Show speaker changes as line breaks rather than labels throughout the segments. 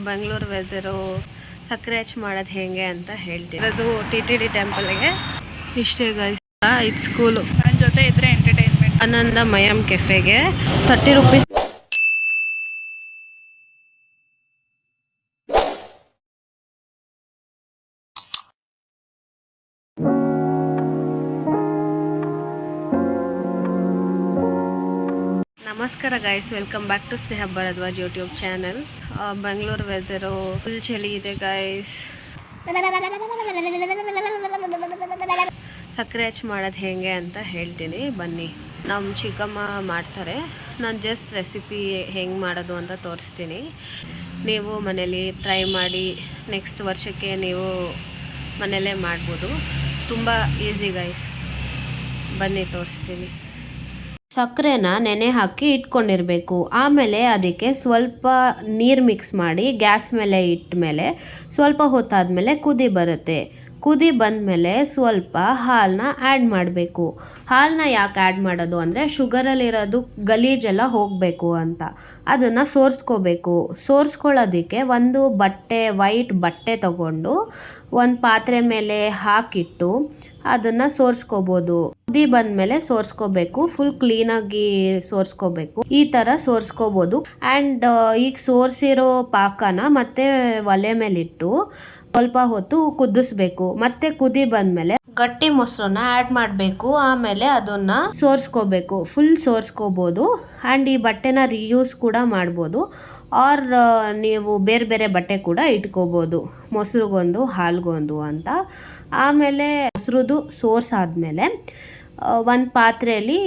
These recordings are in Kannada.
ಬೆಂಗಳೂರು ವೆದರು ಸಕ್ಕರೆ ಹಚ್ಚಿ ಮಾಡೋದು ಹೇಗೆ ಅಂತ ಹೇಳ್ತೀನಿ. ಅದು TTD ಟೆಂಪಲ್ಗೆ ಇಷ್ಟೇ ಗೈಸ್. ಇದು ಸ್ಕೂಲು.
ನನ್ನ ಜೊತೆ ಇದ್ರೆ ಎಂಟರ್ಟೈನ್ಮೆಂಟ್.
ಆನಂದ ಮಯಮ್ ಕೆಫೆಗೆ 30 ರೂಪೀಸ್. ನಮಸ್ಕಾರ guys, welcome back to Sneha Bharadwaj YouTube channel. Bengaluru weather full ಚಳಿ ಇದೆ ಗೈಸ್. ಸಕ್ಕರೆ ಹಚ್ಚಿ ಮಾಡೋದು ಹೇಗೆ ಅಂತ ಹೇಳ್ತೀನಿ ಬನ್ನಿ. ನಮ್ಮ ಚಿಕ್ಕಮ್ಮ ಮಾಡ್ತಾರೆ, ನಾನು ಜಸ್ಟ್ ರೆಸಿಪಿ ಹೆಂಗೆ ಮಾಡೋದು ಅಂತ ತೋರಿಸ್ತೀನಿ. ನೀವು ಮನೇಲಿ ಟ್ರೈ ಮಾಡಿ ನೆಕ್ಸ್ಟ್ ವರ್ಷಕ್ಕೆ ನೀವು ಮನೆಯಲ್ಲೇ ಮಾಡ್ಬೋದು. ತುಂಬ ಈಸಿ ಗೈಸ್, ಬನ್ನಿ ತೋರಿಸ್ತೀನಿ. ಸಕ್ಕರೆನ ನೆನೆ ಹಾಕಿ ಇಟ್ಕೊಂಡಿರಬೇಕು. ಆಮೇಲೆ ಅದಕ್ಕೆ ಸ್ವಲ್ಪ ನೀರು ಮಿಕ್ಸ್ ಮಾಡಿ ಗ್ಯಾಸ್ ಮೇಲೆ ಇಟ್ಟ ಮೇಲೆ ಸ್ವಲ್ಪ ಹೊತ್ತಾದಮೇಲೆ ಕುದಿ ಬರುತ್ತೆ. ಕುದಿ ಬಂದಮೇಲೆ ಸ್ವಲ್ಪ ಹಾಲನ್ನ ಆ್ಯಡ್ ಮಾಡಬೇಕು. ಹಾಲನ್ನ ಯಾಕೆ ಆ್ಯಡ್ ಮಾಡೋದು ಅಂದರೆ ಶುಗರಲ್ಲಿರೋದು ಗಲೀಜೆಲ್ಲ ಹೋಗಬೇಕು ಅಂತ. ಅದನ್ನು ಸೋರಿಸ್ಕೋಬೇಕು. ಸೋರಿಸ್ಕೊಳ್ಳೋದಕ್ಕೆ ಒಂದು ಬಟ್ಟೆ, ವೈಟ್ ಬಟ್ಟೆ ತಗೊಂಡು ಒಂದು ಪಾತ್ರೆ ಮೇಲೆ ಹಾಕಿಟ್ಟು ಅದನ್ನು ಸೋರಿಸ್ಕೋಬೋದು. ಕುದಿ ಬಂದಮೇಲೆ ಸೋರಿಸ್ಕೋಬೇಕು. ಫುಲ್ ಕ್ಲೀನಾಗಿ ಸೋರಿಸ್ಕೋಬೇಕು. ಈ ಥರ ಸೋರಿಸ್ಕೋಬೋದು. ಆ್ಯಂಡ್ ಈಗ ಸೋರಿಸಿರೋ ಪಾಕನ ಮತ್ತೆ ಒಲೆ ಮೇಲಿಟ್ಟು ಸ್ವಲ್ಪ ಹೊತ್ತು ಕುದಿಸ್ಬೇಕು. ಮತ್ತೆ ಕುದಿ ಬಂದಮೇಲೆ ಗಟ್ಟಿ ಮೊಸರನ್ನ ಆ್ಯಡ್ ಮಾಡಬೇಕು. ಆಮೇಲೆ ಅದನ್ನು ಸೋರಿಸ್ಕೋಬೇಕು. ಫುಲ್ ಸೋರಿಸ್ಕೋಬೋದು. ಆ್ಯಂಡ್ ಈ ಬಟ್ಟೆನ ರಿಯೂಸ್ ಕೂಡ ಮಾಡ್ಬೋದು. ಆರ್ ನೀವು ಬೇರೆ ಬೇರೆ ಬಟ್ಟೆ ಕೂಡ ಇಟ್ಕೋಬೋದು, ಮೊಸರಿಗೊಂದು ಹಾಲ್ಗೊಂದು ಅಂತ. ಆಮೇಲೆ ಮೊಸರುದು ಸೋರ್ಸಾದ್ಮೇಲೆ ಒಂದು ಪಾತ್ರೆಯಲ್ಲಿ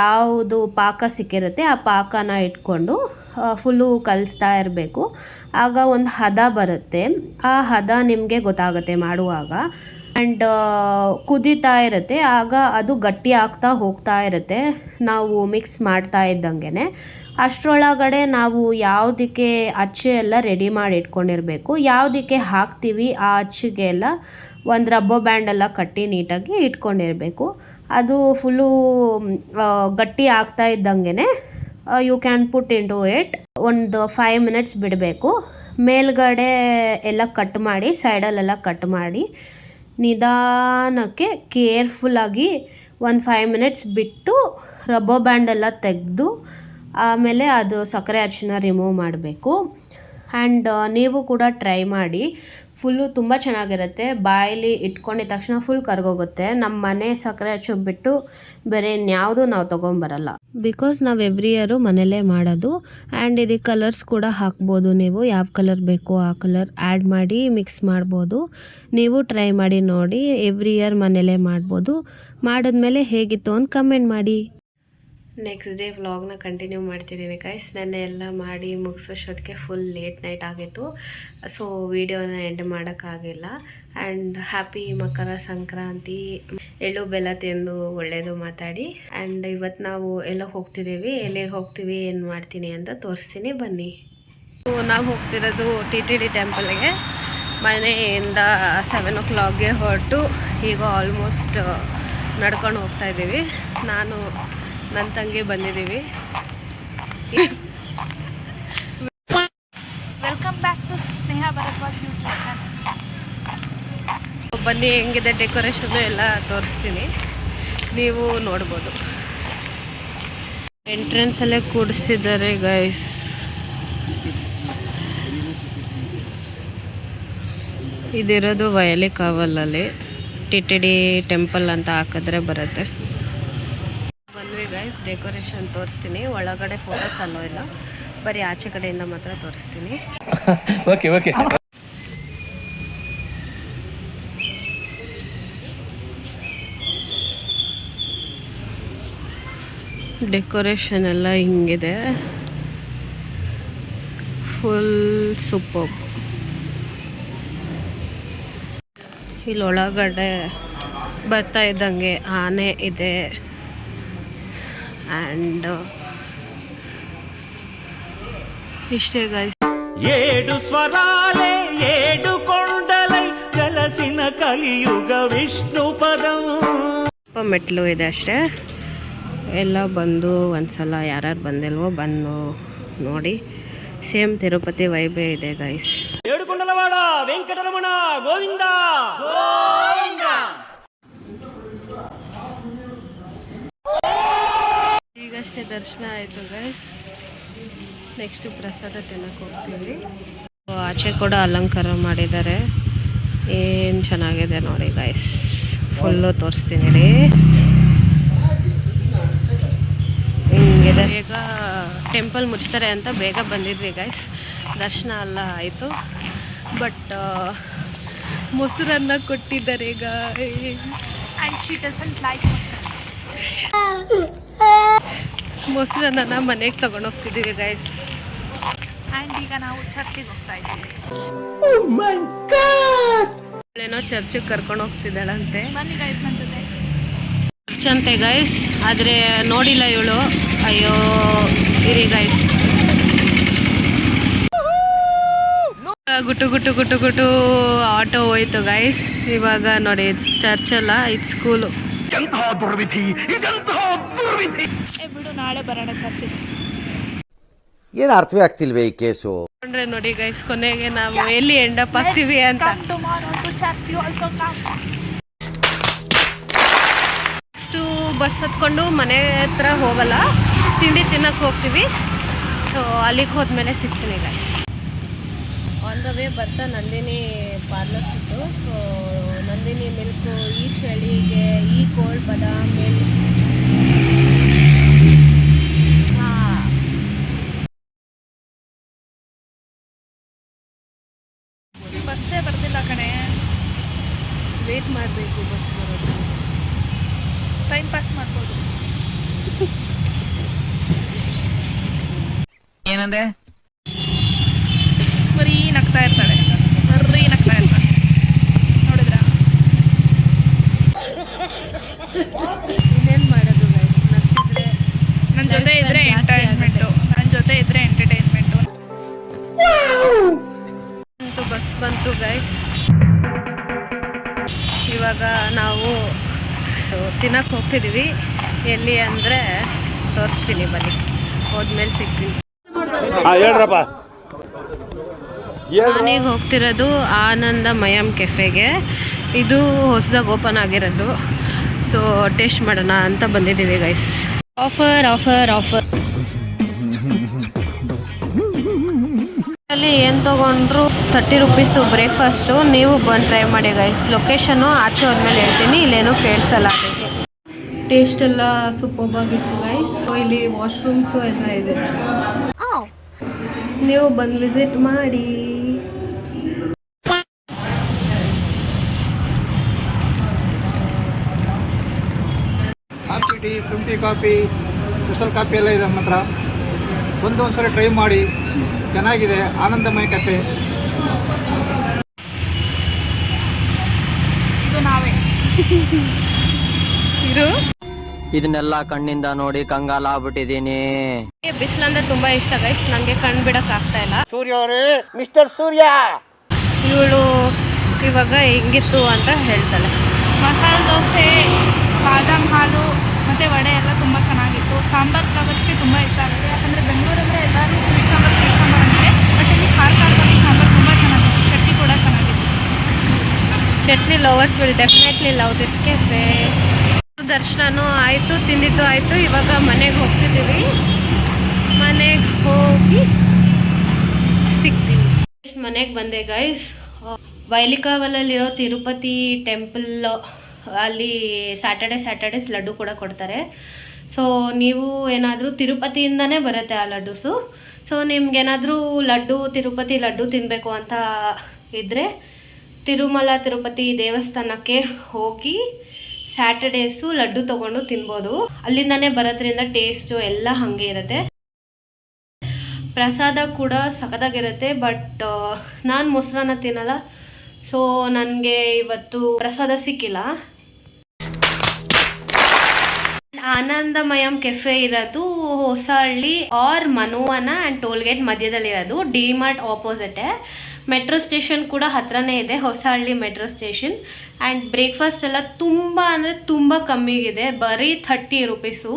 ಯಾವುದು ಪಾಕ ಸಿಕ್ಕಿರುತ್ತೆ ಆ ಪಾಕನ ಇಟ್ಕೊಂಡು ಫುಲ್ಲು ಕಲಿಸ್ತಾ ಇರಬೇಕು. ಆಗ ಒಂದು ಹದ ಬರುತ್ತೆ. ಆ ಹದ ನಿಮಗೆ ಗೊತ್ತಾಗುತ್ತೆ ಮಾಡುವಾಗ. ಆ್ಯಂಡ್ ಕುದೀತಾ ಇರುತ್ತೆ. ಆಗ ಅದು ಗಟ್ಟಿ ಆಗ್ತಾ ಹೋಗ್ತಾ ಇರುತ್ತೆ ನಾವು ಮಿಕ್ಸ್ ಮಾಡ್ತಾ ಇದ್ದಂಗೆ. ಅಷ್ಟರೊಳಗಡೆ ನಾವು ಯಾವುದಕ್ಕೆ ಅಚ್ಚು ಎಲ್ಲ ರೆಡಿ ಮಾಡಿ ಇಟ್ಕೊಂಡಿರಬೇಕು. ಯಾವುದಕ್ಕೆ ಹಾಕ್ತೀವಿ ಆ ಅಚ್ಚಿಗೆ ಎಲ್ಲ ಒಂದು ರಬ್ಬರ್ ಬ್ಯಾಂಡೆಲ್ಲ ಕಟ್ಟಿ ನೀಟಾಗಿ ಇಟ್ಕೊಂಡಿರಬೇಕು. ಅದು ಫುಲ್ಲು ಗಟ್ಟಿ ಆಗ್ತಾ ಇದ್ದಂಗೆ you can put into it. ಒಂದು 5 ಮಿನಿಟ್ಸ್ ಬಿಡಬೇಕು. ಮೇಲ್ಗಡೆ ಎಲ್ಲ ಕಟ್ ಮಾಡಿ, ಸೈಡಲ್ಲೆಲ್ಲ ಕಟ್ ಮಾಡಿ ನಿಧಾನಕ್ಕೆ ಕೇರ್ಫುಲ್ಲಾಗಿ ಒಂದು 5 ಮಿನಿಟ್ಸ್ ಬಿಟ್ಟು ರಬ್ಬರ್ ಬ್ಯಾಂಡೆಲ್ಲ ತೆಗೆದು ಆಮೇಲೆ ಅದು ಸಕ್ಕರೆ ಅಚ್ಚನ್ನ ರಿಮೂವ್ ಮಾಡಬೇಕು. ಆ್ಯಂಡ್ ನೀವು ಕೂಡ ಟ್ರೈ ಮಾಡಿ. ಫುಲ್ಲು ತುಂಬ ಚೆನ್ನಾಗಿರುತ್ತೆ. ಬಾಯಲ್ಲಿ ಇಟ್ಕೊಂಡಿದ ತಕ್ಷಣ ಫುಲ್ ಕರ್ಗೋಗುತ್ತೆ. ನಮ್ಮ ಮನೆ ಸಕ್ಕರೆ ಹಚ್ಚು ಬಿಟ್ಟು ಬೇರೆ ಇನ್ಯಾವುದು ನಾವು ತೊಗೊಂಬರಲ್ಲ. ಬಿಕಾಸ್ ನಾವು ಎವ್ರಿ ಇಯರು ಮನೇಲೇ ಮಾಡೋದು. ಆ್ಯಂಡ್ ಇದಕ್ಕೆ ಕಲರ್ಸ್ ಕೂಡ ಹಾಕ್ಬೋದು. ನೀವು ಯಾವ ಕಲರ್ ಬೇಕೋ ಆ ಕಲರ್ ಆ್ಯಡ್ ಮಾಡಿ ಮಿಕ್ಸ್ ಮಾಡ್ಬೋದು. ನೀವು ಟ್ರೈ ಮಾಡಿ ನೋಡಿ. ಎವ್ರಿ ಇಯರ್ ಮನೇಲೇ ಮಾಡ್ಬೋದು. ಮಾಡಿದ್ಮೇಲೆ ಹೇಗಿತ್ತು ಅಂತ ಕಮೆಂಟ್ ಮಾಡಿ. ನೆಕ್ಸ್ಟ್ ಡೇ ವ್ಲಾಗ್ನ ಕಂಟಿನ್ಯೂ ಮಾಡ್ತಿದ್ದೀನಿ ಗೈಸ್. ನೆನ್ನೆ ಎಲ್ಲ ಮಾಡಿ ಮುಗಿಸೋಷ್ಟೊತ್ತಿಗೆ ಫುಲ್ ಲೇಟ್ ನೈಟ್ ಆಗಿತ್ತು. ಸೊ ವಿಡಿಯೋನ ಎಂಡ್ ಮಾಡೋಕ್ಕಾಗಿಲ್ಲ. ಆ್ಯಂಡ್ ಹ್ಯಾಪಿ ಮಕರ ಸಂಕ್ರಾಂತಿ. ಎಳ್ಳು ಬೆಲ್ಲ ತಿಂದು ಒಳ್ಳೆಯದು ಮಾತಾಡಿ. ಆ್ಯಂಡ್ ಇವತ್ತು ನಾವು ಎಲ್ಲ ಹೋಗ್ತಿದ್ದೀವಿ. ಎಲ್ಲಿಗೆ ಹೋಗ್ತೀವಿ, ಏನು ಮಾಡ್ತೀನಿ ಅಂತ ತೋರಿಸ್ತೀನಿ ಬನ್ನಿ. ನಾವು ಹೋಗ್ತಿರೋದು TTD ಟೆಂಪಲ್ಗೆ. ಮನೆಯಿಂದ 7 o'clockಗೆ ಹೊರಟು ಈಗ ಆಲ್ಮೋಸ್ಟ್ ನಡ್ಕೊಂಡು ಹೋಗ್ತಾ ಇದ್ದೀವಿ. ನಾನು ನನ್ನ ತಂಗಿ ಬಂದಿದ್ದೀವಿ.
Welcome back to Sneha Bharadwaj YouTube channel.
ಬನ್ನಿ, ಹೆಂಗಿದೆ ಡೆಕೋರೇಷನ್ನು ಎಲ್ಲ ತೋರಿಸ್ತೀನಿ, ನೀವು ನೋಡ್ಬೋದು. ಎಂಟ್ರೆನ್ಸಲ್ಲೇ ಕೂಡಿಸಿದ್ದಾರೆ ಗೈಸ್. ಇದಿರೋದು ವಯಲಿ ಕಾವಲಲ್ಲಿ. TTD ಟೆಂಪಲ್ ಅಂತ ಹಾಕಿದ್ರೆ ಬರುತ್ತೆ. ಬಂದ್ವಿ ಗೈಸ್, ಡೆಕೋರೇಷನ್ ತೋರಿಸ್ತೀನಿ. ಒಳಗಡೆ ಫೋಟೋಸ್ ಅಲ್ಲೋ ಇಲ್ಲ, ಬರೀ ಆಚೆ ಕಡೆಯಿಂದ ಮಾತ್ರ ತೋರಿಸ್ತೀನಿ.
Okay okay.
ಡೆಕೋರೇಷನ್ ಎಲ್ಲ ಹಿಂಗಿದೆ, ಫುಲ್ ಸೂಪರ್. ಇಲ್ಲೊಳಗಡೆ ಬರ್ತಾ ಇದ್ದಂಗೆ ಆನೆ ಇದೆ. ಆ್ಯಂಡ್ ಇಷ್ಟೇ ಗೈಸ್.
ಏಡು ಸ್ವರಾಲೆ ಏಡು ಕೊಂಡಲೈ ಕಲಸಿನ ಕಲಿಯುಗ ವಿಷ್ಣು ಪದಂ.
ಮೆಟ್ಲು ಇದೆ ಅಷ್ಟೇ. ಎಲ್ಲ ಬಂದು ಒಂದ್ಸಲ ಯಾರ್ಯಾರು ಬಂದಿಲ್ವೋ ಬಂದು ನೋಡಿ. ಸೇಮ್ ತಿರುಪತಿ ವೈಬೇ ಇದೆ ಗೈಸ್.
ಏಡುಕೊಂಡಲವಾಡ ವೆಂಕಟರಮಣ ಗೋವಿಂದ.
ಈಗಷ್ಟೇ ದರ್ಶನ ಆಯಿತು ಗೈಸ್. ನೆಕ್ಸ್ಟ್ ಪ್ರಸಾದ ತಿನ್ನಕ್ಕೆ ಹೋಗ್ತೀವಿ. ಆಚೆ ಕೂಡ ಅಲಂಕಾರ ಮಾಡಿದ್ದಾರೆ, ಏನು ಚೆನ್ನಾಗಿದೆ ನೋಡಿ ಗೈಸ್. ಫುಲ್ಲು ತೋರಿಸ್ತೀನಿ ರೀ. ಹಿಂಗಿದೆ. ಬೇಗ ಟೆಂಪಲ್ ಮುಚ್ತಾರೆ ಅಂತ ಬೇಗ ಬಂದಿದ್ವಿ ಗೈಸ್. ದರ್ಶನ ಎಲ್ಲ ಆಯಿತು, ಬಟ್ ಮೊಸರನ್ನ ಕೊಟ್ಟಿದ್ದಾರೆ ಈಗ.
ಆ್ಯಂಡ್ ಶಿ ಡಸಂಟ್ ಲೈಕ್
ಮೊಸರನ್ನ ಮನೆಗೆ ತಗೊಂಡೋಗ್ತಿದ್ದೀವಿ ಗೈಸ್.
ಆ್ಯಂಡ್ ಈಗ ನಾವು ಚರ್ಚಿಗೆ ಹೋಗ್ತಾ ಇದ್ದೀವಿ.
ಏನೋ ಚರ್ಚಿಗೆ ಕರ್ಕೊಂಡು ಹೋಗ್ತಿದ್ದಾಳಂತೆ.
ಬನ್ನಿ ಗೈಸ್ ನನ್ನ ಜೊತೆ.
ಚರ್ಚ್ ಅಂತೆ ಗೈಸ್, ಆದರೆ ನೋಡಿಲ್ಲ ಇವಳು. ಅಯ್ಯೋ ಇರಿ ಗೈಸ್. ಗುಟು ಗುಟು ಗುಟು ಗುಟು ಆಟೋ ಹೋಯ್ತು ಗೈಸ್. ಇವಾಗ ನೋಡಿ ಚರ್ಚ್ ಅಲ್ಲ, ಇದು ಸ್ಕೂಲು.
ಬಿಡು, ನಾಳೆ ಬರೋಣ ಚರ್ಚಿಗೆ.
ಏನು ಅರ್ಥವೇ ಆಗ್ತಿಲ್ವೇ ಈ ಕೇಸು.
ನೋಡಿ ಗೈಸ್, ಕೊನೆಗೆ ನಾವು ಎಲ್ಲಿ ಎಂಡಪ್ ಆಗ್ತೀವಿ ಅಂತ. ನೆಕ್ಸ್ಟು ಬಸ್ ಹತ್ಕೊಂಡು ಮನೆ ಹತ್ರ ಹೋಗಲ್ಲ, ತಿಂಡಿ ತಿನ್ನಕ್ಕೆ ಹೋಗ್ತೀವಿ. ಸೊ ಅಲ್ಲಿಗೆ ಹೋದ್ಮೇಲೆ ಸಿಗ್ತೀನಿ ಗೈಸ್. ಆನ್ ದ ವೇ ಬರ್ತಾ ನಂದಿನಿ ಪಾರ್ಲರ್ ಸಿಕ್ತು. ಸೊ ನಂದಿನಿ ಮಿಲ್ಕು ಈ ಚಳಿಗೆ, ಈ ಕೋಲ್ಡ್ ಬಾದಾಮ್ ಮಿಲ್ಕ್.
ಬಸ್ಸೇ ಬರ್ತಿಲ್ಲ ಕಣೆ,
ವೇಟ್ ಮಾಡಬೇಕು ಬಸ್ ಬರೋದು.
ಟೈಮ್ ಪಾಸ್ ಮಾಡ್ಬೋದು.
ಏನಂದೆ?
ಬರೀ ನಗ್ತಾ ಇರ್ತಾಳೆ, ಬರೀ ನಗ್ತಾ ಇರ್ತಾಳೆ. ನೋಡಿದ್ರಾ?
ಇನ್ನೇನು ಮಾಡೋದು ಗೈಸ್, ನಗ್ತಿದ್ರೆ.
ನನ್ನ ಜೊತೆ ಇದ್ರೆ ಎಂಟರ್ಟೈನ್ಮೆಂಟು, ನನ್ನ ಜೊತೆ ಇದ್ರೆ ಎಂಟರ್ಟೈನ್ಮೆಂಟು.
ಅಂತೂ ಬಸ್ ಬಂತು ಗೈಸ್. ಇವಾಗ ನಾವು ತಿನ್ನಕ್ಕೆ ಹೋಗ್ತಿದ್ದೀವಿ. ಎಲ್ಲಿ ಅಂದರೆ ತೋರಿಸ್ತೀನಿ, ಬನ್ನಿ, ಹೋದ್ಮೇಲೆ ಸಿಗ್ತೀನಿ.
ಹೇಳ್ರಪ್ಪ.
ನಾನೀಗ ಹೋಗ್ತಿರೋದು ಆನಂದಮಯಂ ಕೆಫೆಗೆ. ಇದು ಹೊಸದಾಗಿ ಓಪನ್ ಆಗಿರೋದು. ಸೊ ಟೇಸ್ಟ್ ಮಾಡೋಣ ಅಂತ ಬಂದಿದ್ದೀವಿ ಗೈಸ್. Offer offer offer. ಅಲ್ಲಿ ಏನು ತೊಗೊಂಡ್ರು 30 ರೂಪೀಸು ಬ್ರೇಕ್ಫಾಸ್ಟು. ನೀವು ಬಂದು ಟ್ರೈ ಮಾಡಿ ಗೈಸ್. ಲೊಕೇಶನ್ನು ಆಚೆ ಹೋದ್ಮೇಲೆ ಹೇಳ್ತೀನಿ, ಇಲ್ಲೇನೂ ಕೇಳಿಸಲ್ಲ. ಅದಕ್ಕೆ ಟೇಸ್ಟ್ ಎಲ್ಲ ಸೂಪರ್ಬಾಗಿತ್ತು ಗೈಸ್. ಇಲ್ಲಿ ವಾಶ್ರೂಮ್ಸು ಎಲ್ಲ ಇದೆ, ನೀವು ಬಂದು ವಿಸಿಟ್ ಮಾಡಿ.
ಕಾಫಿ ಟೀ, ಶುಂಠಿ ಕಾಫಿ, ಸ್ಪೆಷಲ್ ಕಾಫಿ ಎಲ್ಲ ಇದೆ ನಮ್ಮ ಹತ್ರ. ಒಂದ್ಸರಿ ಟ್ರೈ ಮಾಡಿ, ಚೆನ್ನಾಗಿದೆ. ಆನಂದಮಯ ಕೆಫೆ.
ಇದು ನಾವೇ
ಇರು.
ಇದನ್ನೆಲ್ಲ ಕಣ್ಣಿಂದ ನೋಡಿ ಕಂಗಾಲ ಆಗ್ಬಿಟ್ಟಿದೀನಿ.
ಬಿಸಿಲಂದ್ರೆ ತುಂಬಾ ಇಷ್ಟ ಗೈಸ್, ನನಗೆ ಕಣ್ಣು ಬಿಡಕ್ ಆಗ್ತಾ ಇಲ್ಲ.
ಸೂರ್ಯ ಅವರೇ, ಮಿಸ್ಟರ್ ಸೂರ್ಯ.
ಇವಳು ಇವಾಗ ಹೆಂಗಿತ್ತು ಅಂತ ಹೇಳ್ತಾಳೆ.
ಮಸಾಲೆ ದೋಸೆ, ಬಾದಾಮ್ ಹಾಲು ಮತ್ತು ವಡೆ ಎಲ್ಲ ತುಂಬ ಚೆನ್ನಾಗಿತ್ತು. ಸಾಂಬಾರ್ ಫ್ಲವರ್ಸ್ಗೆ ತುಂಬ ಇಷ್ಟ ಆಗುತ್ತೆ, ಯಾಕಂದರೆ ಬೆಂಗಳೂರಂದರೆ ಎಲ್ಲರೂ ಸ್ವೀಟ್ ಸಾಂಬಾರ್ ಅಂದರೆ, ಬಟ್ ಇಲ್ಲಿ ಖಾರವಾಗಿ ಸಾಂಬಾರು ತುಂಬ ಚೆನ್ನಾಗಿತ್ತು. ಚಟ್ನಿ ಕೂಡ ಚೆನ್ನಾಗಿತ್ತು.
Chutney lovers will definitely love this cafe. ದರ್ಶನನೂ ಆಯಿತು, ತಿಂದಿದ್ದು ಆಯಿತು. ಇವಾಗ ಮನೆಗೆ ಹೋಗ್ತಿದ್ದೀವಿ. ಮನೆಗೆ ಹೋಗಿ ಸಿಗ್ತೀನಿ. ಮನೆಗೆ ಬಂದೆ ಗೈಸ್. ವೈಲಿಕಾವಲಲ್ಲಿರೋ ತಿರುಪತಿ ಟೆಂಪಲ್ ಅಲ್ಲಿ ಸ್ಯಾಟರ್ಡೇಸ್ ಲಡ್ಡು ಕೂಡ ಕೊಡ್ತಾರೆ. ಸೊ ನೀವು ಏನಾದರೂ ತಿರುಪತಿಯಿಂದನೇ ಬರುತ್ತೆ ಆ ಲಡ್ಡುಸು. ಸೊ ನಿಮ್ಗೇನಾದರೂ ತಿರುಪತಿ ಲಡ್ಡು ತಿನ್ನಬೇಕು ಅಂತ ಇದ್ದರೆ ತಿರುಮಲ ತಿರುಪತಿ ದೇವಸ್ಥಾನಕ್ಕೆ ಹೋಗಿ ಸ್ಯಾಟರ್ಡೇಸು ಲಡ್ಡು ತೊಗೊಂಡು ತಿನ್ಬೋದು. ಅಲ್ಲಿಂದನೇ ಬರೋದ್ರಿಂದ ಟೇಸ್ಟು ಎಲ್ಲ ಹಾಗೆ ಇರುತ್ತೆ. ಪ್ರಸಾದ ಕೂಡ ಸಖತ್ತಾಗಿರುತ್ತೆ. ಬಟ್ ನಾನು ಮೊಸರನ್ನ ತಿನ್ನಲ್ಲ, ಸೊ ನನಗೆ ಇವತ್ತು ಪ್ರಸಾದ ಸಿಕ್ಕಿಲ್ಲ. ಆನಂದಮಯಂ ಕೆಫೆ ಇರೋದು ಹೊಸಹಳ್ಳಿ ಆರ್ ಮನುವನ ಆ್ಯಂಡ್ ಟೋಲ್ಗೇಟ್ ಮಧ್ಯದಲ್ಲಿರೋದು, ಡಿ ಮಾರ್ಟ್ ಆಪೋಸಿಟೇ. ಮೆಟ್ರೋ ಸ್ಟೇಷನ್ ಕೂಡ ಹತ್ರನೇ ಇದೆ, Hosahalli metro station. And breakfast ಎಲ್ಲ ತುಂಬ ಅಂದರೆ ತುಂಬ ಕಮ್ಮಿಗಿದೆ, ಬರೀ 30 ರುಪೀಸು.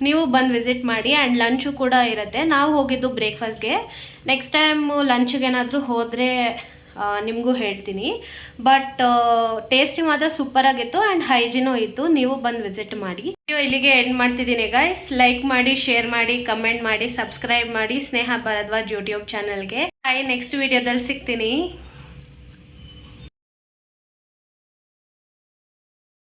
ನೀವು ಬಂದು ವಿಸಿಟ್ ಮಾಡಿ. ಆ್ಯಂಡ್ ಲಂಚು ಕೂಡ ಇರುತ್ತೆ. ನಾವು ಹೋಗಿದ್ದು ಬ್ರೇಕ್ಫಾಸ್ಟ್ಗೆ. ನೆಕ್ಸ್ಟ್ ಟೈಮ್ ಲಂಚ್ಗೆ ಏನಾದರೂ ಹೋದರೆ ನಿಮಗೂ ಹೇಳ್ತೀನಿ. ಬಟ್ ಟೇಸ್ಟಿ ಮಾತ್ರ ಸೂಪರಾಗಿತ್ತು ಆ್ಯಂಡ್ ಹೈಜಿನೂ ಇತ್ತು. ನೀವು ಬಂದು ವಿಸಿಟ್ ಮಾಡಿ. ಇಲ್ಲಿಗೆ ಎಂಡ್ ಮಾಡ್ತಿದ್ದೀನಿ ಗೈಸ್. ಲೈಕ್ ಮಾಡಿ, ಶೇರ್ ಮಾಡಿ, ಕಮೆಂಟ್ ಮಾಡಿ, ಸಬ್ಸ್ಕ್ರೈಬ್ ಮಾಡಿ ಸ್ನೇಹ ಭಾರದ್ವಾಜ್ ಯೂಟ್ಯೂಬ್ ಚಾನಲ್ಗೆ. ನೆಕ್ಸ್ಟ್ ವಿಡಿಯೋದಲ್ಲಿ ಸಿಗ್ತೀನಿ.